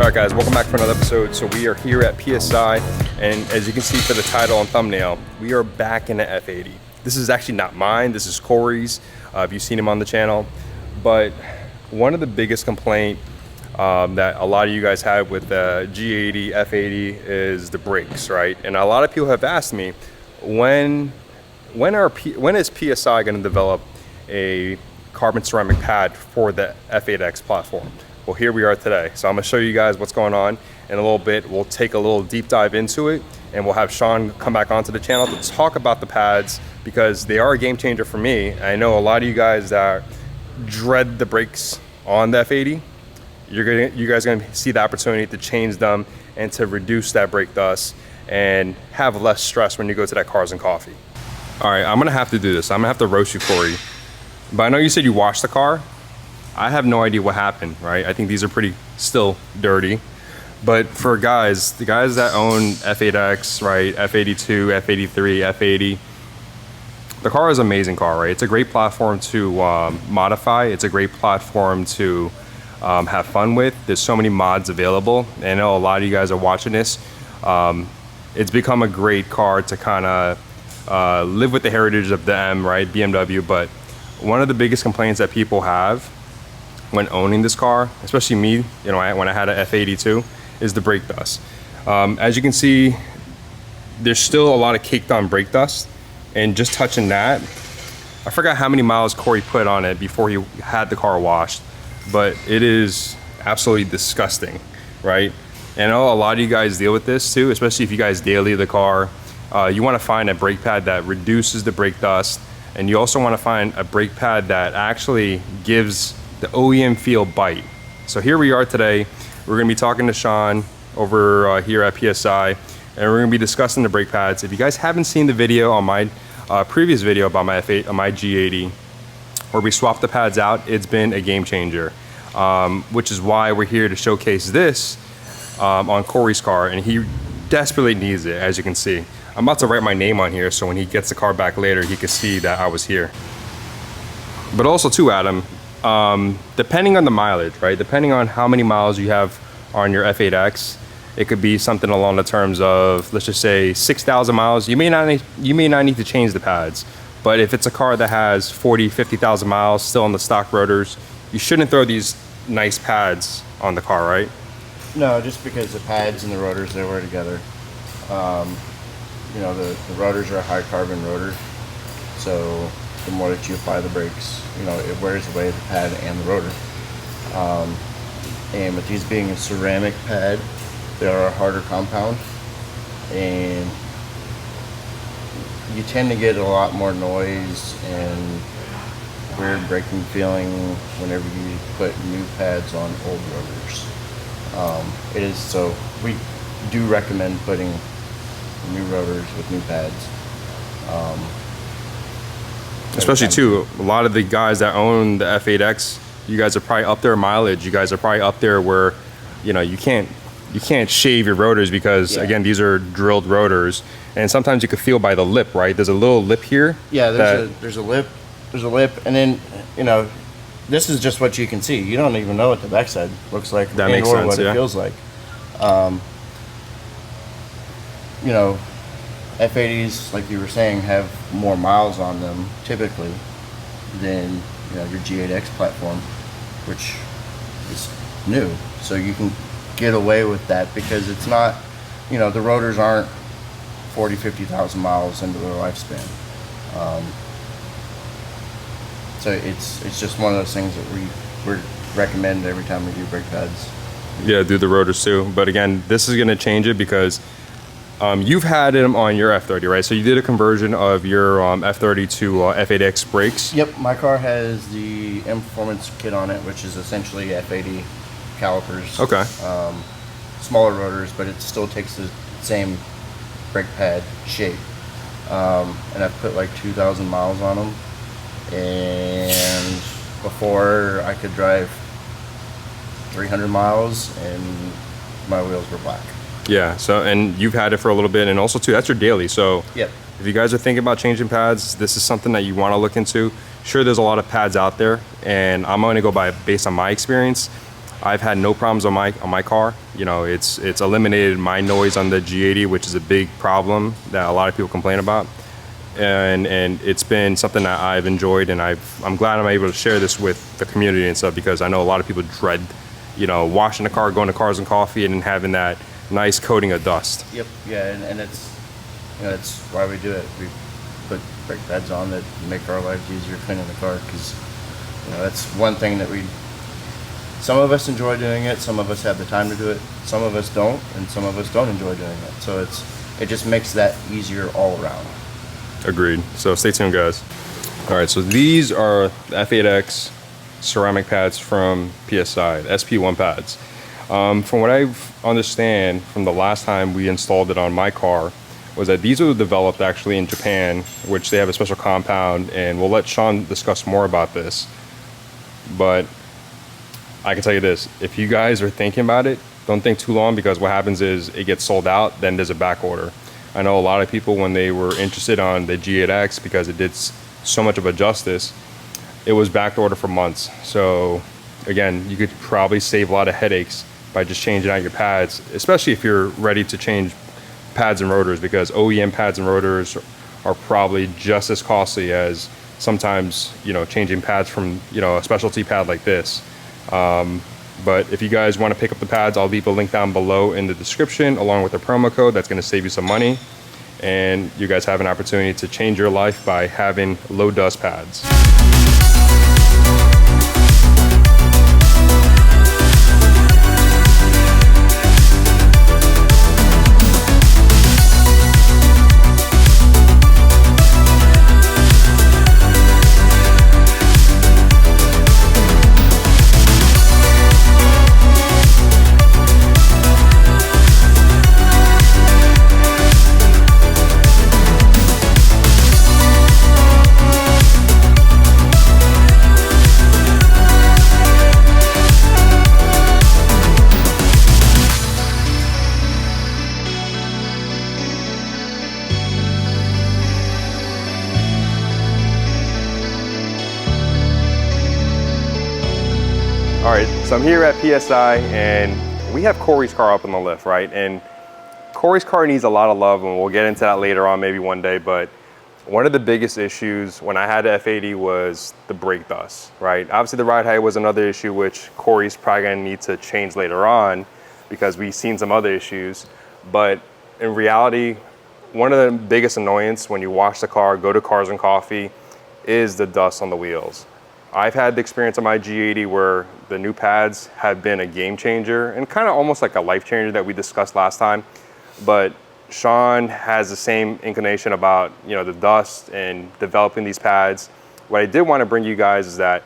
Alright guys, welcome back for another episode. So we are here at PSI, and as you can see for the title and thumbnail, we are back in the F80. This is actually not mine, this is Corey's, if you've seen him on the channel. But one of the biggest complaint that a lot of you guys have with the G80 F80 is the brakes, right? And a lot of people have asked me, when is PSI going to develop a carbon ceramic pad for the F8X platform? Well, here we are today. So I'm gonna show you guys what's going on in a little bit. We'll take a little deep dive into it, and we'll have Sean come back onto the channel to talk about the pads, because they are a game changer for me. I know a lot of you guys that dread the brakes on the F80, you guys are gonna see the opportunity to change them and to reduce that brake dust and have less stress when you go to that Cars and Coffee. All right, I'm gonna have to do this. I'm gonna have to roast you, Corey. But I know you said you washed the car. I have no idea what happened, right? I think these are pretty still dirty. But for guys, the guys that own F8X, right, F82, F83, F80, the car is an amazing car, right? It's a great platform to modify. It's a great platform to have fun with. There's so many mods available. And I know a lot of you guys are watching this. It's become a great car to kind of live with the heritage of the M, right, BMW. But one of the biggest complaints that people have when owning this car, especially me, you know, when I had an F82, is the brake dust. As you can see, there's still a lot of caked on brake dust, and just touching that, I forgot how many miles Corey put on it before he had the car washed, but it is absolutely disgusting, right? And I know a lot of you guys deal with this too, especially if you guys daily the car. You want to find a brake pad that reduces the brake dust, and you also want to find a brake pad that actually gives the OEM feel bite. So here we are today. We're going to be talking to Sean over here at PSI, and we're going to be discussing the brake pads. If you guys haven't seen the video on my previous video about my F8 on my G80, where we swapped the pads out, it's been a game changer, which is why we're here to showcase this on Corey's car, and he desperately needs it. As you can see, I'm about to write my name on here so when he gets the car back later, he can see that I was here. But also too, Adam, depending on the mileage, right? Depending on how many miles you have on your F8X, it could be something along the terms of, let's just say 6,000 miles. You may not need to change the pads, but if it's a car that has 40, 50,000 miles still on the stock rotors, you shouldn't throw these nice pads on the car, right? No, just because the pads and the rotors, they wear together. You know, the rotors are a high carbon rotor, so the more that you apply the brakes, you know, it wears away the pad and the rotor. And with these being a ceramic pad, they are a harder compound, and you tend to get a lot more noise and weird braking feeling whenever you put new pads on old rotors. So we do recommend putting new rotors with new pads. Especially too, a lot of the guys that own the F8X, you guys are probably up there mileage. You guys are probably up there where, you know, you can't shave your rotors because again, these are drilled rotors, and sometimes you can feel by the lip, right? There's a little lip here. Yeah, there's a lip, and then, you know, this is just what you can see. You don't even know what the backside looks like, that makes sense, what it feels like. You know, F80s, like you were saying, have more miles on them typically than, you know, your G8X platform, which is new. So you can get away with that because it's not, you know, the rotors aren't 40, 50,000 miles into their lifespan. So it's just one of those things that we recommend every time we do brake pads. Yeah, do the rotors too. But again, this is going to change it because you've had them on your F30, right? So you did a conversion of your F30 to F8X brakes. Yep, my car has the M Performance kit on it, which is essentially F80 calipers. Okay. Smaller rotors, but it still takes the same brake pad shape. And I've put like 2,000 miles on them. And before I could drive 300 miles and my wheels were black. Yeah, so, and you've had it for a little bit, and also too, that's your daily. So yep. If you guys are thinking about changing pads, this is something that you want to look into. Sure, there's a lot of pads out there, and I'm going to go based on my experience. I've had no problems on my car. You know, it's eliminated my noise on the G80, which is a big problem that a lot of people complain about. And it's been something that I've enjoyed, and I'm glad I'm able to share this with the community and stuff, because I know a lot of people dread, you know, washing the car, going to Cars and Coffee, and having that nice coating of dust. Yep. Yeah, and it's, you know, that's why we do it. We put brake pads on that make our lives easier cleaning the car, because, you know, that's one thing that some of us enjoy doing it, some of us have the time to do it, some of us don't, and some of us don't enjoy doing it. So it just makes that easier all around. Agreed. So stay tuned, guys. All right, so these are the F8X ceramic pads from PSI, the SP1 pads. From what I understand from the last time we installed it on my car, was that these were developed actually in Japan, which they have a special compound, and we'll let Sean discuss more about this. But I can tell you this, if you guys are thinking about it, don't think too long, because what happens is it gets sold out, then there's a back order. I know a lot of people, when they were interested on the G8X, because it did so much of a justice, it was back order for months. So again, you could probably save a lot of headaches by just changing out your pads, especially if you're ready to change pads and rotors, because OEM pads and rotors are probably just as costly as sometimes, you know, changing pads from, you know, a specialty pad like this. But if you guys want to pick up the pads, I'll leave a link down below in the description, along with a promo code that's going to save you some money. And you guys have an opportunity to change your life by having low dust pads. All right, so I'm here at PSI, and we have Corey's car up on the lift, right? And Corey's car needs a lot of love, and we'll get into that later on, maybe one day. But one of the biggest issues when I had the F80 was the brake dust, right? Obviously, the ride height was another issue, which Corey's probably gonna need to change later on, because we've seen some other issues. But in reality, one of the biggest annoyances when you wash the car, go to Cars and Coffee, is the dust on the wheels. I've had the experience on my G80 where the new pads have been a game changer, and kind of almost like a life changer that we discussed last time. But Sean has the same inclination about, you know, the dust and developing these pads. What I did want to bring you guys is that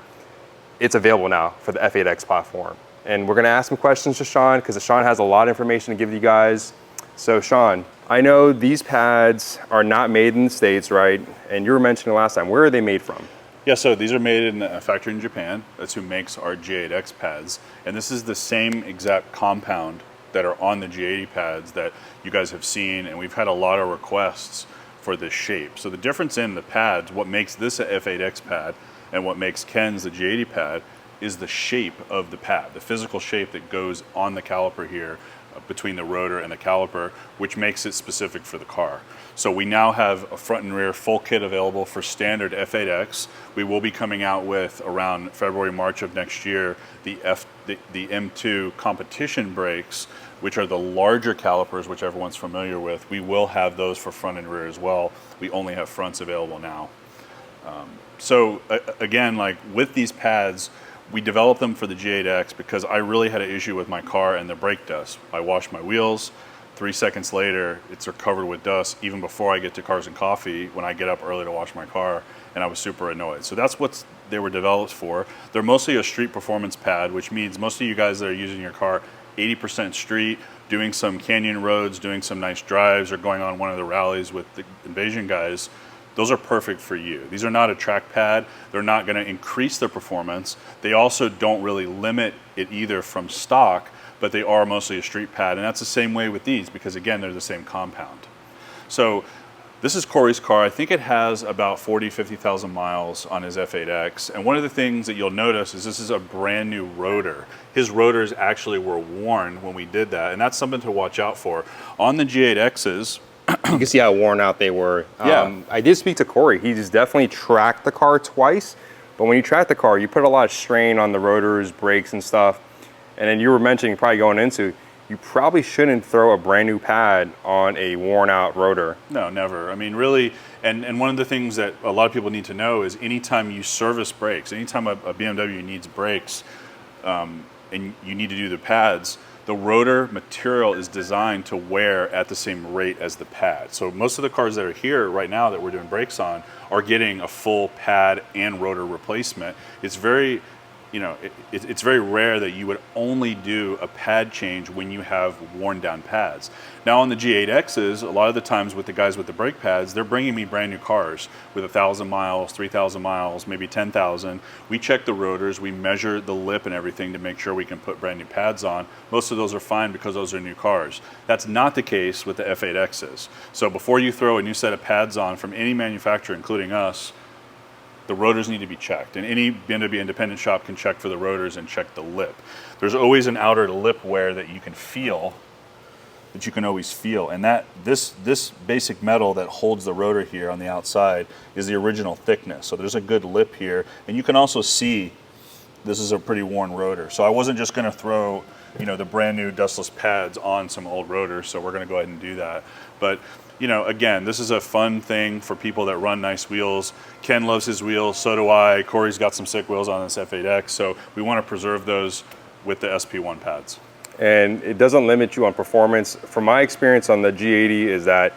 it's available now for the F8X platform. And we're going to ask some questions to Sean, because Sean has a lot of information to give you guys. So Sean, I know these pads are not made in the States, right? And you were mentioning last time, where are they made from? Yeah, so these are made in a factory in Japan. That's who makes our G8X pads. And this is the same exact compound that are on the G80 pads that you guys have seen, and we've had a lot of requests for this shape. So the difference in the pads, what makes this a F8X pad and what makes Ken's the G80 pad, is the shape of the pad, the physical shape that goes on the caliper here between the rotor and the caliper, which makes it specific for the car. So we now have a front and rear full kit available for standard F8X. We will be coming out with, around February, March of next year, the M2 competition brakes, which are the larger calipers, which everyone's familiar with. We will have those for front and rear as well. We only have fronts available now. So again, like with these pads, we developed them for the G8X because I really had an issue with my car and the brake dust. I washed my wheels, 3 seconds later, it's covered with dust, even before I get to Cars and Coffee, when I get up early to wash my car, and I was super annoyed. So that's what they were developed for. They're mostly a street performance pad, which means most of you guys that are using your car 80% street, doing some canyon roads, doing some nice drives, or going on one of the rallies with the Invasion guys, those are perfect for you. These are not a track pad. They're not gonna increase their performance. They also don't really limit it either from stock, but they are mostly a street pad. And that's the same way with these, because again, they're the same compound. So This is Corey's car. I think it has about 50,000 miles on his F8X. And one of the things that you'll notice is this is a brand new rotor. His rotors actually were worn when we did that, and that's something to watch out for. On the G8Xs, you can see how worn out they were. Yeah. I did speak to Corey. He's definitely tracked the car twice, but when you track the car, you put a lot of strain on the rotors, brakes and stuff. And then you were mentioning, probably going into, you probably shouldn't throw a brand new pad on a worn out rotor. No, never. I mean, really, and one of the things that a lot of people need to know is anytime you service brakes, anytime a BMW needs brakes, and you need to do the pads, the rotor material is designed to wear at the same rate as the pad. So most of the cars that are here right now that we're doing brakes on are getting a full pad and rotor replacement. It's very, you know, it's very rare that you would only do a pad change when you have worn down pads. Now on the G8Xs, a lot of the times with the guys with the brake pads, they're bringing me brand new cars with 1,000 miles, 3,000 miles, maybe 10,000. We check the rotors, we measure the lip and everything to make sure we can put brand new pads on. Most of those are fine because those are new cars. That's not the case with the F8Xs. So before you throw a new set of pads on from any manufacturer, including us, the rotors need to be checked, and any BMW independent shop can check for the rotors and check the lip. There's always an outer lip wear that you can feel, that you can always feel, and that this basic metal that holds the rotor here on the outside is the original thickness. So there's a good lip here, and you can also see this is a pretty worn rotor. So I wasn't just going to throw, you know, the brand new dustless pads on some old rotors, so we're going to go ahead and do that. But you know, again, this is a fun thing for people that run nice wheels. Ken loves his wheels, so do I. Corey's got some sick wheels on this F8X, so we want to preserve those with the SP1 pads. And it doesn't limit you on performance. From my experience on the G80 is that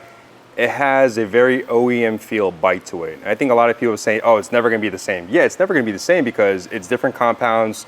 it has a very OEM feel bite to it. I think a lot of people say, oh, it's never gonna be the same. Yeah, it's never gonna be the same because it's different compounds,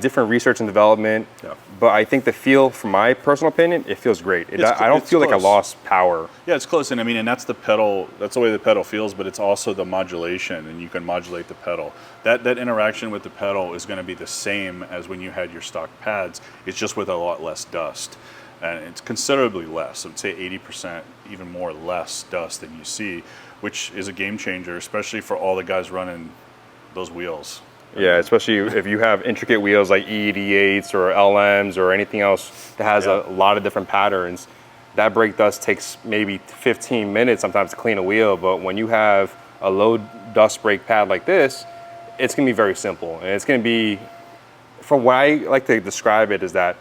different research and development. Yeah. But I think the feel, from my personal opinion, it feels great. I don't feel like I lost power. Yeah, it's close, and I mean, and that's the pedal. That's the way the pedal feels, but it's also the modulation, and you can modulate the pedal. That interaction with the pedal is going to be the same as when you had your stock pads. It's just with a lot less dust, and it's considerably less. I would say 80%, even more, less dust than you see, which is a game changer, especially for all the guys running those wheels. Yeah, especially if you have intricate wheels like E88s or LMs or anything else that has a lot of different patterns. That brake dust takes maybe 15 minutes sometimes to clean a wheel, but when you have a low dust brake pad like this, it's gonna be very simple. And it's gonna be, from what I like to describe it, is that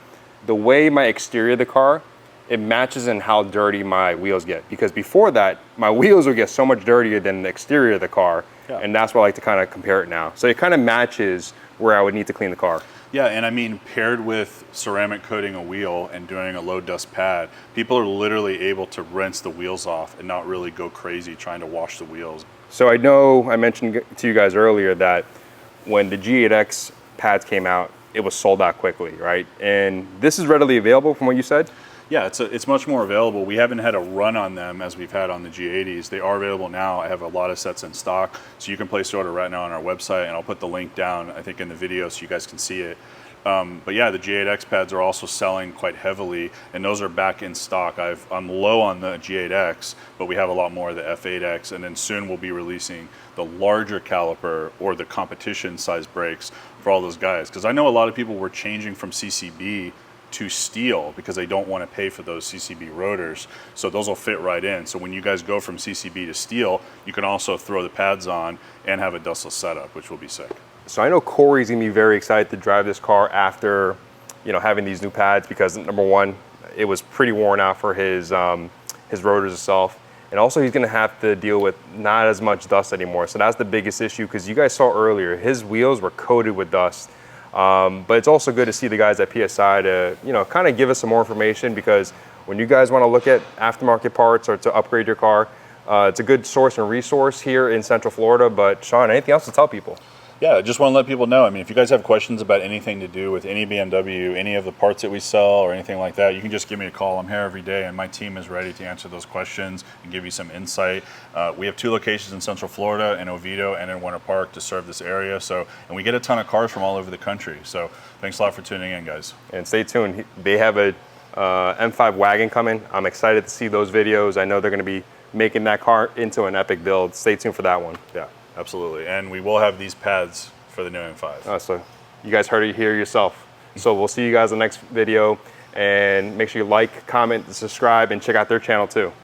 the way my exterior of the car, it matches in how dirty my wheels get. Because before that, my wheels would get so much dirtier than the exterior of the car. Yeah. And that's why I like to kind of compare it now. So it kind of matches where I would need to clean the car. Yeah, and I mean, paired with ceramic coating a wheel and doing a low dust pad, people are literally able to rinse the wheels off and not really go crazy trying to wash the wheels. So I know I mentioned to you guys earlier that when the G8X pads came out, it was sold out quickly, right? And this is readily available from what you said? Yeah, it's much more available. We haven't had a run on them as we've had on the G80s. They are available now. I have a lot of sets in stock, so you can place your order right now on our website, and I'll put the link down, I think, in the video so you guys can see it. But yeah, the G8X pads are also selling quite heavily, and those are back in stock. I'm low on the G8X, but we have a lot more of the F8X, and then soon we'll be releasing the larger caliper or the competition size brakes for all those guys. Because I know a lot of people were changing from CCB to steel because they don't want to pay for those CCB rotors. So those will fit right in. So when you guys go from CCB to steel, you can also throw the pads on and have a dustless setup, which will be sick. So I know Corey's gonna be very excited to drive this car after, you know, having these new pads, because number one, it was pretty worn out for his rotors itself. And also he's gonna have to deal with not as much dust anymore. So that's the biggest issue, because you guys saw earlier, his wheels were coated with dust. But it's also good to see the guys at PSI to, you know, kind of give us some more information, because when you guys want to look at aftermarket parts or to upgrade your car, it's a good source and resource here in Central Florida. But Sean, anything else to tell people? Yeah, I just want to let people know, I mean, if you guys have questions about anything to do with any BMW, any of the parts that we sell or anything like that, you can just give me a call. I'm here every day, and my team is ready to answer those questions and give you some insight. We have 2 locations in Central Florida, in Oviedo and in Winter Park, to serve this area. So, and we get a ton of cars from all over the country. So thanks a lot for tuning in, guys. And stay tuned. They have a M5 wagon coming. I'm excited to see those videos. I know they're going to be making that car into an epic build. Stay tuned for that one. Yeah, absolutely. And we will have these pads for the new M5. So you guys heard it here yourself. So we'll see you guys in the next video, and make sure you like, comment, subscribe, and check out their channel too.